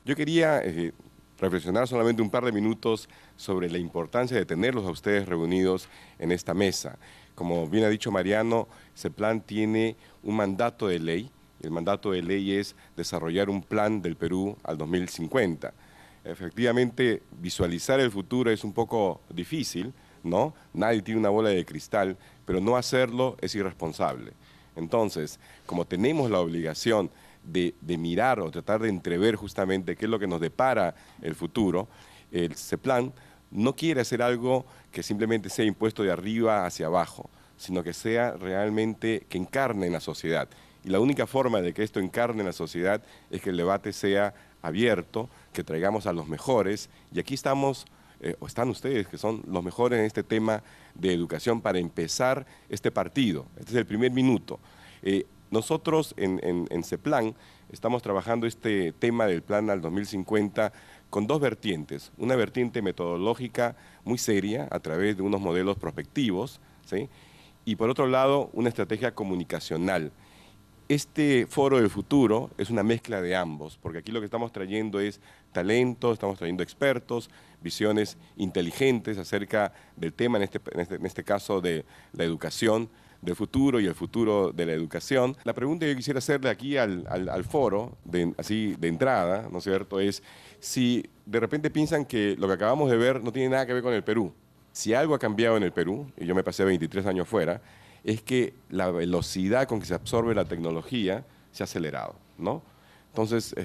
Yo quería reflexionar solamente un par de minutos sobre la importancia de tenerlos a ustedes reunidos en esta mesa. Como bien ha dicho Mariano, CEPLAN tiene un mandato de ley. El mandato de ley es desarrollar un plan del Perú al 2050. Efectivamente, visualizar el futuro es un poco difícil, ¿no? Nadie tiene una bola de cristal, pero no hacerlo es irresponsable. Entonces, como tenemos la obligación de mirar o tratar de entrever justamente qué es lo que nos depara el futuro, el CEPLAN no quiere hacer algo que simplemente sea impuesto de arriba hacia abajo, sino que sea realmente que encarne en la sociedad. Y la única forma de que esto encarne en la sociedad es que el debate sea abierto, que traigamos a los mejores, y aquí estamos, o están ustedes, que son los mejores en este tema de educación para empezar este partido. Este es el primer minuto. Nosotros en CEPLAN estamos trabajando este tema del plan al 2050 con dos vertientes. Una vertiente metodológica muy seria a través de unos modelos prospectivos, ¿sí? Y por otro lado, una estrategia comunicacional. Este foro del futuro es una mezcla de ambos, porque aquí lo que estamos trayendo es talento, estamos trayendo expertos, visiones inteligentes acerca del tema, en este caso de la educación del futuro y el futuro de la educación. La pregunta que yo quisiera hacerle aquí al foro, así de entrada, ¿no es cierto?, es si de repente piensan que lo que acabamos de ver no tiene nada que ver con el Perú. Si algo ha cambiado en el Perú, y yo me pasé 23 años fuera, es que la velocidad con que se absorbe la tecnología se ha acelerado, ¿no? Entonces,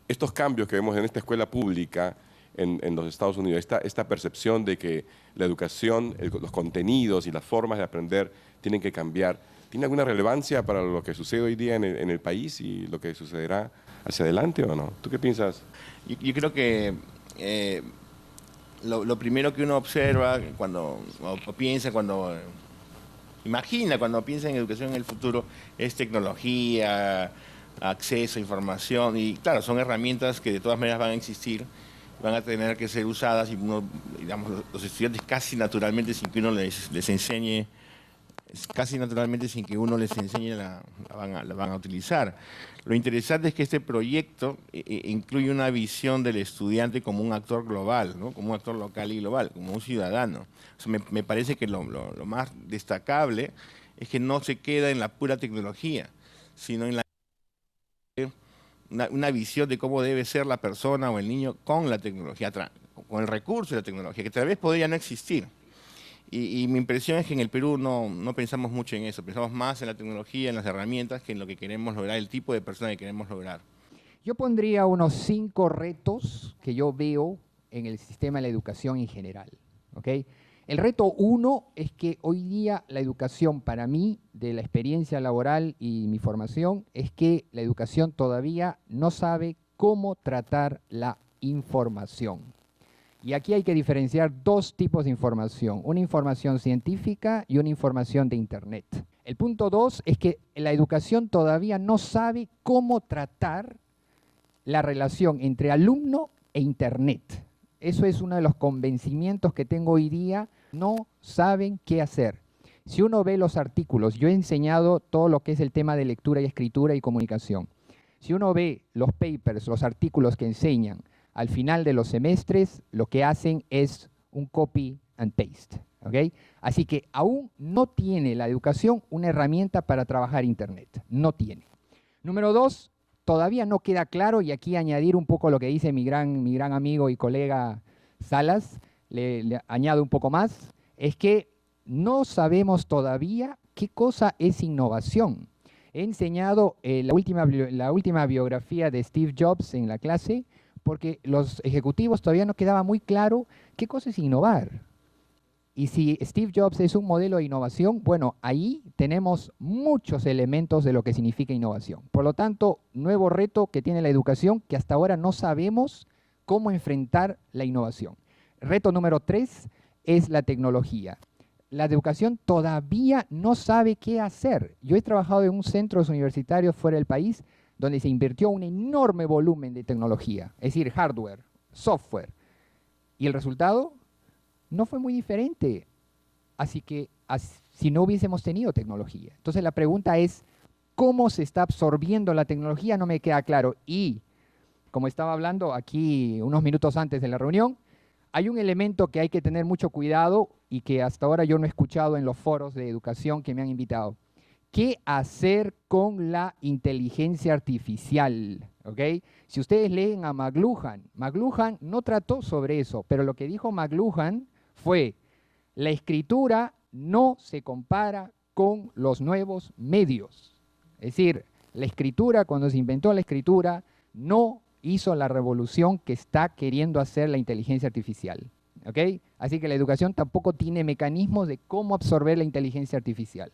estos cambios que vemos en esta escuela pública en los Estados Unidos, esta percepción de que la educación, los contenidos y las formas de aprender tienen que cambiar, ¿tiene alguna relevancia para lo que sucede hoy día en el país y lo que sucederá hacia adelante o no? ¿Tú qué piensas? Yo creo que lo primero que uno observa o piensa cuando imagina cuando piensa en educación en el futuro es tecnología, acceso a información y claro, son herramientas que de todas maneras van a existir, van a tener que ser usadas y uno, digamos, los estudiantes casi naturalmente sin que uno les enseñe, casi naturalmente sin que uno les enseñe la van a utilizar. Lo interesante es que este proyecto incluye una visión del estudiante como un actor global, ¿no? Como un actor local y global, como un ciudadano. O sea, me parece que lo más destacable es que no se queda en la pura tecnología, sino en una visión de cómo debe ser la persona o el niño con la tecnología, con el recurso de la tecnología, que tal vez podría no existir. Y mi impresión es que en el Perú no pensamos mucho en eso, pensamos más en la tecnología, en las herramientas, que en lo que queremos lograr, el tipo de persona que queremos lograr. Yo pondría unos 5 retos que yo veo en el sistema de la educación en general, ¿ok? El reto 1 es que hoy día la educación, para mí, de la experiencia laboral y mi formación, es que la educación todavía no sabe cómo tratar la información. Y aquí hay que diferenciar dos tipos de información, una información científica y una información de Internet. El punto 2 es que la educación todavía no sabe cómo tratar la relación entre alumno e Internet. Eso es uno de los convencimientos que tengo hoy día, no saben qué hacer. Si uno ve los artículos, yo he enseñado todo lo que es el tema de lectura y escritura y comunicación. Si uno ve los papers, los artículos que enseñan, al final de los semestres lo que hacen es un copy and paste, ¿ok? Así que aún no tiene la educación una herramienta para trabajar Internet, no tiene. Número 2, todavía no queda claro, y aquí añadir un poco lo que dice mi gran amigo y colega Salas, le añado un poco más, es que no sabemos todavía qué cosa es innovación. He enseñado la última biografía de Steve Jobs en la clase, porque los ejecutivos todavía no quedaba muy claro qué cosa es innovar. Y si Steve Jobs es un modelo de innovación, bueno, ahí tenemos muchos elementos de lo que significa innovación. Por lo tanto, nuevo reto que tiene la educación, que hasta ahora no sabemos cómo enfrentar la innovación. Reto número 3 es la tecnología. La educación todavía no sabe qué hacer. Yo he trabajado en un centro universitario fuera del país donde se invirtió un enorme volumen de tecnología, es decir, hardware, software. Y el resultado no fue muy diferente. Así que si no hubiésemos tenido tecnología. Entonces la pregunta es, ¿cómo se está absorbiendo la tecnología? No me queda claro. Y como estaba hablando aquí unos minutos antes de la reunión, hay un elemento que hay que tener mucho cuidado y que hasta ahora yo no he escuchado en los foros de educación que me han invitado. ¿Qué hacer con la inteligencia artificial? ¿Okay? Si ustedes leen a McLuhan, McLuhan no trató sobre eso, pero lo que dijo McLuhan fue: la escritura no se compara con los nuevos medios. Es decir, la escritura, cuando se inventó la escritura, no hizo la revolución que está queriendo hacer la inteligencia artificial. ¿Okay? Así que la educación tampoco tiene mecanismos de cómo absorber la inteligencia artificial.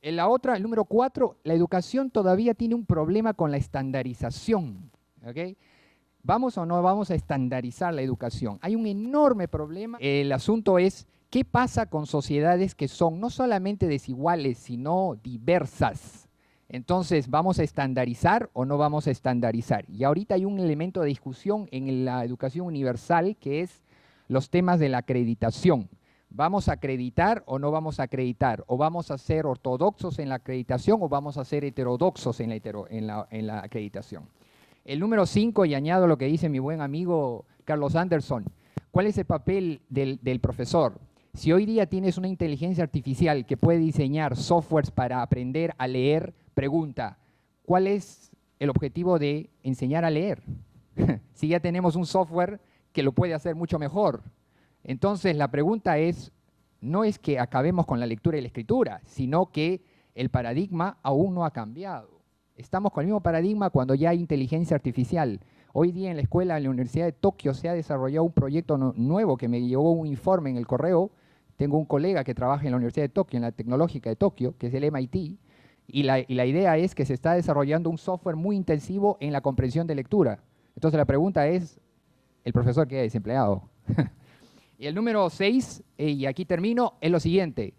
En la otra, el número 4, la educación todavía tiene un problema con la estandarización. ¿Okay? ¿Vamos o no vamos a estandarizar la educación? Hay un enorme problema. El asunto es, ¿qué pasa con sociedades que son no solamente desiguales, sino diversas? Entonces, ¿vamos a estandarizar o no vamos a estandarizar? Y ahorita hay un elemento de discusión en la educación universal, que es los temas de la acreditación. ¿Vamos a acreditar o no vamos a acreditar? ¿O vamos a ser ortodoxos en la acreditación o vamos a ser heterodoxos en la acreditación? El número 5, y añado lo que dice mi buen amigo Carlos Anderson, ¿cuál es el papel del profesor? Si hoy día tienes una inteligencia artificial que puede diseñar softwares para aprender a leer, pregunta, ¿cuál es el objetivo de enseñar a leer? Si ya tenemos un software que lo puede hacer mucho mejor. Entonces la pregunta es, no es que acabemos con la lectura y la escritura, sino que el paradigma aún no ha cambiado. Estamos con el mismo paradigma cuando ya hay inteligencia artificial. Hoy día en la escuela, en la Universidad de Tokio, se ha desarrollado un proyecto nuevo que me llegó un informe en el correo. Tengo un colega que trabaja en la Universidad de Tokio, en la Tecnológica de Tokio, que es el MIT, y la idea es que se está desarrollando un software muy intensivo en la comprensión de lectura. Entonces la pregunta es, ¿el profesor queda desempleado? Y el número 6, y aquí termino, es lo siguiente.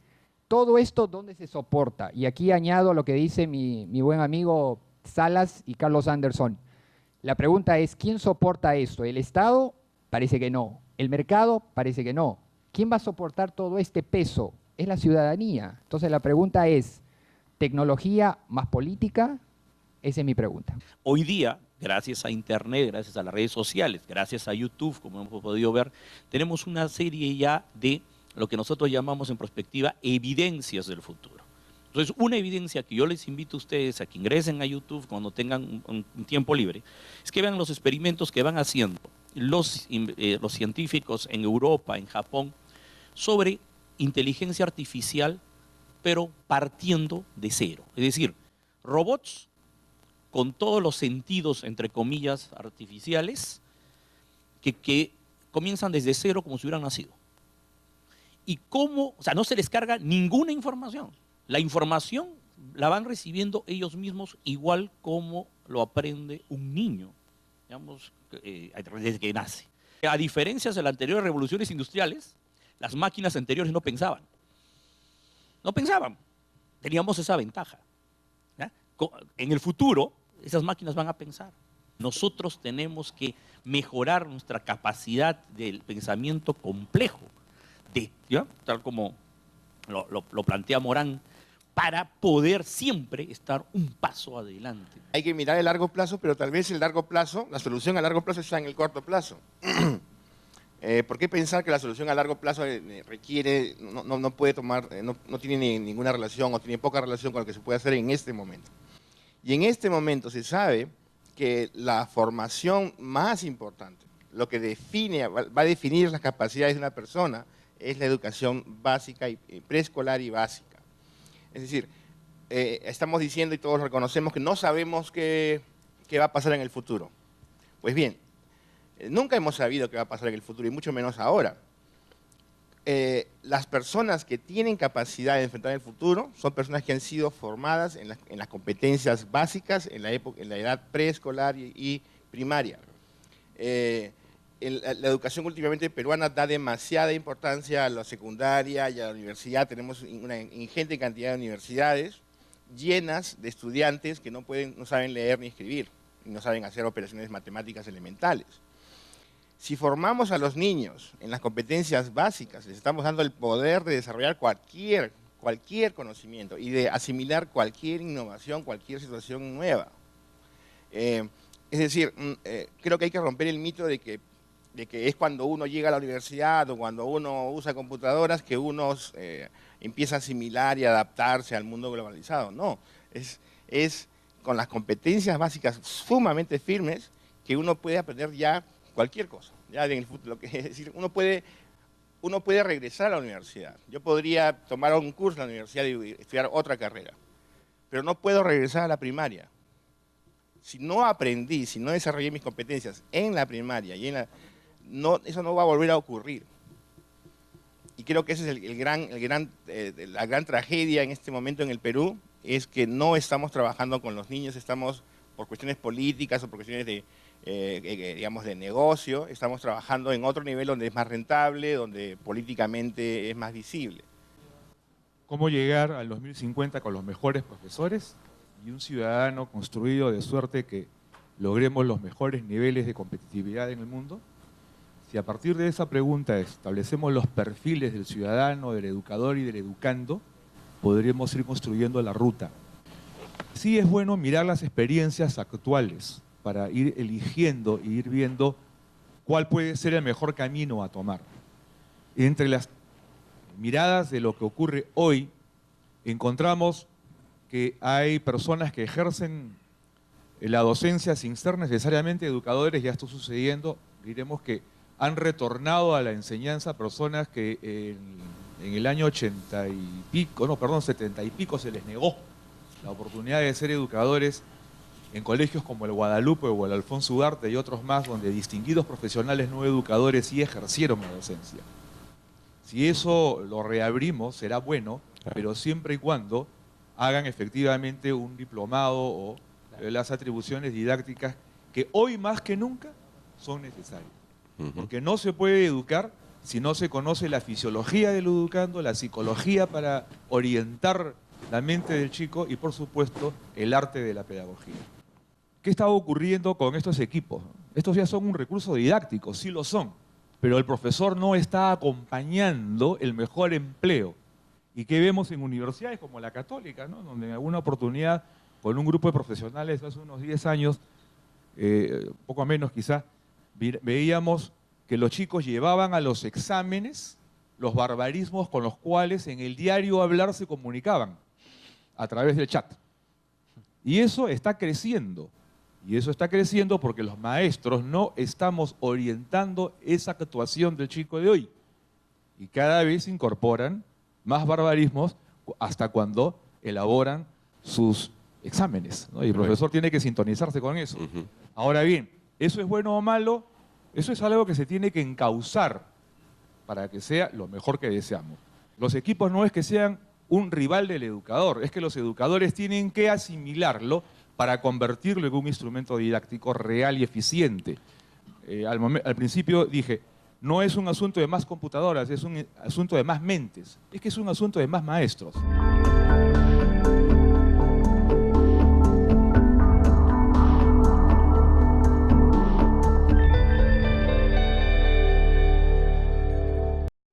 Todo esto, ¿dónde se soporta? Y aquí añado lo que dice mi buen amigo Salas y Carlos Anderson. La pregunta es, ¿quién soporta esto? ¿El Estado? Parece que no. ¿El mercado? Parece que no. ¿Quién va a soportar todo este peso? Es la ciudadanía. Entonces la pregunta es, ¿tecnología más política? Esa es mi pregunta. Hoy día, gracias a Internet, gracias a las redes sociales, gracias a YouTube, como hemos podido ver, tenemos una serie ya de lo que nosotros llamamos en perspectiva evidencias del futuro. Entonces, una evidencia que yo les invito a ustedes a que ingresen a YouTube cuando tengan un tiempo libre, es que vean los experimentos que van haciendo los científicos en Europa, en Japón, sobre inteligencia artificial, pero partiendo de cero. Es decir, robots con todos los sentidos, entre comillas, artificiales, que comienzan desde cero como si hubieran nacido. Y cómo, o sea, no se les carga ninguna información. La información la van recibiendo ellos mismos igual como lo aprende un niño, digamos, desde que nace. A diferencia de las anteriores revoluciones industriales, las máquinas anteriores no pensaban. No pensaban. Teníamos esa ventaja. ¿Ya? En el futuro, esas máquinas van a pensar. Nosotros tenemos que mejorar nuestra capacidad del pensamiento complejo, ¿ya? Tal como lo plantea Morán, para poder siempre estar un paso adelante. Hay que mirar el largo plazo, pero tal vez el largo plazo, la solución a largo plazo está en el corto plazo. ¿Por qué pensar que la solución a largo plazo requiere, no puede tomar, no tiene ninguna relación o tiene poca relación con lo que se puede hacer en este momento? Y en este momento se sabe que la formación más importante, lo que va a definir las capacidades de una persona, es la educación básica y preescolar y básica. Es decir, estamos diciendo y todos reconocemos que no sabemos qué va a pasar en el futuro. Pues bien, nunca hemos sabido qué va a pasar en el futuro y mucho menos ahora. Las personas que tienen capacidad de enfrentar el futuro son personas que han sido formadas en las competencias básicas en la edad preescolar y primaria. La educación últimamente peruana da demasiada importancia a la secundaria y a la universidad. Tenemos una ingente cantidad de universidades llenas de estudiantes que no saben leer ni escribir, y no saben hacer operaciones matemáticas elementales. Si formamos a los niños en las competencias básicas, les estamos dando el poder de desarrollar cualquier conocimiento y de asimilar cualquier innovación, cualquier situación nueva. Es decir, creo que hay que romper el mito de que es cuando uno llega a la universidad o cuando uno usa computadoras que uno empieza a asimilar y adaptarse al mundo globalizado. No, es con las competencias básicas sumamente firmes que uno puede aprender ya cualquier cosa. Ya en el futuro, es decir, uno puede regresar a la universidad. Yo podría tomar un curso en la universidad y estudiar otra carrera, pero no puedo regresar a la primaria. Si no aprendí, si no desarrollé mis competencias en la primaria, eso no va a volver a ocurrir. Y creo que esa es la gran tragedia en este momento en el Perú, es que no estamos trabajando con los niños, estamos por cuestiones políticas o por cuestiones digamos, de negocio, estamos trabajando en otro nivel donde es más rentable, donde políticamente es más visible. ¿Cómo llegar al 2050 con los mejores profesores y un ciudadano construido de suerte que logremos los mejores niveles de competitividad en el mundo? Si a partir de esa pregunta establecemos los perfiles del ciudadano, del educador y del educando, podríamos ir construyendo la ruta. Sí es bueno mirar las experiencias actuales para ir eligiendo e ir viendo cuál puede ser el mejor camino a tomar. Entre las miradas de lo que ocurre hoy, encontramos que hay personas que ejercen la docencia sin ser necesariamente educadores, ya está sucediendo, diremos que han retornado a la enseñanza personas que en el año 70 y pico se les negó la oportunidad de ser educadores en colegios como el Guadalupe o el Alfonso Ugarte y otros más, donde distinguidos profesionales no educadores sí ejercieron la docencia. Si eso lo reabrimos, será bueno, pero siempre y cuando hagan efectivamente un diplomado o las atribuciones didácticas que hoy más que nunca son necesarias. Porque no se puede educar si no se conoce la fisiología del educando, la psicología para orientar la mente del chico y, por supuesto, el arte de la pedagogía. ¿Qué está ocurriendo con estos equipos? Estos ya son un recurso didáctico, sí lo son, pero el profesor no está acompañando el mejor empleo. ¿Y qué vemos en universidades como la Católica, ¿no? Donde en alguna oportunidad, con un grupo de profesionales hace unos 10 años, poco menos quizá, veíamos que los chicos llevaban a los exámenes los barbarismos con los cuales en el diario hablar se comunicaban a través del chat. Y eso está creciendo. Y eso está creciendo porque los maestros no estamos orientando esa actuación del chico de hoy. Y cada vez incorporan más barbarismos hasta cuando elaboran sus exámenes, ¿no? Y el profesor tiene que sintonizarse con eso. Ahora bien, ¿eso es bueno o malo? Eso es algo que se tiene que encauzar para que sea lo mejor que deseamos. Los equipos no es que sean un rival del educador, es que los educadores tienen que asimilarlo para convertirlo en un instrumento didáctico real y eficiente. Al principio dije, no es un asunto de más computadoras, es un asunto de más mentes, es que es un asunto de más maestros.